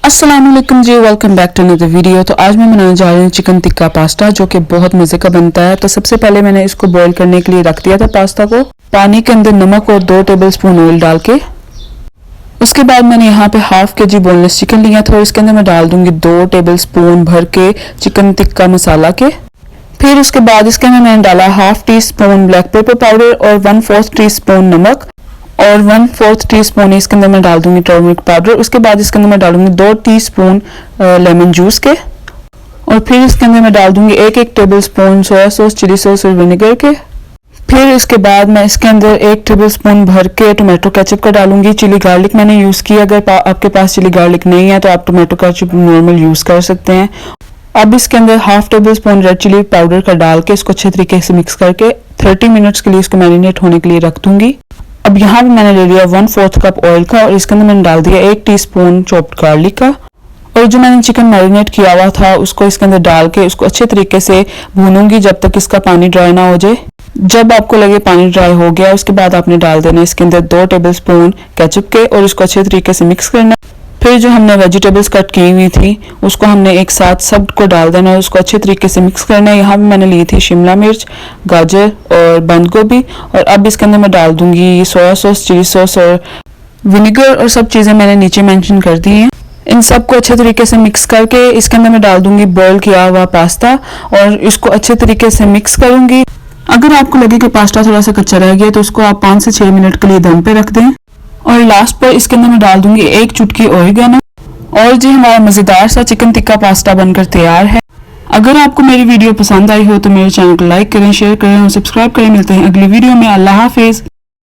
अस्सलाम वालेकुम जी, welcome back to another video. तो आज मैं बनाने जा रही हूँ चिकन टिक्का पास्ता, जो कि बहुत मज़े का बनता है। तो सबसे पहले मैंने इसको बॉईल करने के लिए रख दिया था पास्ता को, पानी के अंदर नमक और 2 टेबलस्पून ऑयल डाल के। उसके बाद मैंने यहाँ पे हाफ के जी बोनलेस चिकन लिया था और इसके अंदर मैं डाल दूंगी 2 टेबलस्पून भर के चिकन टिक्का मसाला के। फिर उसके बाद इसके अंदर मैंने डाला half tea spoon black pepper powder और 1/4 टी स्पून नमक और 1/4 टी स्पून इसके अंदर मैं डाल दूंगी टर्मरिक पाउडर। उसके बाद इसके अंदर मैं डालूंगी 2 टीस्पून लेमन जूस के और फिर इसके अंदर मैं डाल दूंगी 1 tablespoon soya sauce, chilli sauce और विनेगर के। फिर इसके बाद मैं इसके अंदर 1 टेबल स्पून भर के टोमेटो केचप का डालूंगी। चिली गार्लिक मैंने यूज़ किया, अगर आपके पास चिली गार्लिक नहीं है तो आप टोमेटो केचप नॉर्मल यूज़ कर सकते हैं। अब इसके अंदर half tablespoon red chilli powder का डाल के इसको अच्छे तरीके से मिक्स करके 30 मिनट्स के लिए इसको मैरिनेट होने के लिए रख दूंगी। अब यहाँ भी मैंने ले लिया 1/4 कप ऑयल का और इसके अंदर मैंने डाल दिया 1 टीस्पून चॉप्ड गार्लिक का। और जो मैंने चिकन मैरिनेट किया हुआ था उसको इसके अंदर डाल के उसको अच्छे तरीके से भूनूंगी जब तक इसका पानी ड्राई ना हो जाए। जब आपको लगे पानी ड्राई हो गया उसके बाद आपने डाल देना इसके अंदर 2 टेबलस्पून केचप के और इसको अच्छे तरीके से मिक्स करना। फिर जो हमने वेजिटेबल्स कट की हुई थी उसको हमने एक साथ सब को डाल देना और उसको अच्छे तरीके से मिक्स करना है। यहाँ भी मैंने ली थी शिमला मिर्च, गाजर और बंद गोभी। और अब इसके अंदर मैं डाल दूंगी सोया सॉस, चिली सॉस और विनेगर और सब चीज़ें मैंने नीचे मेंशन कर दी हैं। इन सब को अच्छे तरीके से मिक्स करके इसके अंदर मैं डाल दूंगी बॉईल किया हुआ पास्ता और इसको अच्छे तरीके से मिक्स करूंगी। अगर आपको लगे कि पास्ता थोड़ा सा कच्चा रह गया तो उसको आप 5 से 6 मिनट के लिए दम पे रख दें। और लास्ट पर इसके अंदर मैं डाल दूंगी 1 चुटकी ओरिगेनो। और जी हमारा मज़ेदार सा चिकन टिक्का पास्ता बनकर तैयार है। अगर आपको मेरी वीडियो पसंद आई हो तो मेरे चैनल को लाइक करें, शेयर करें और सब्सक्राइब करें। मिलते हैं अगली वीडियो में। अल्लाह हाफिज़।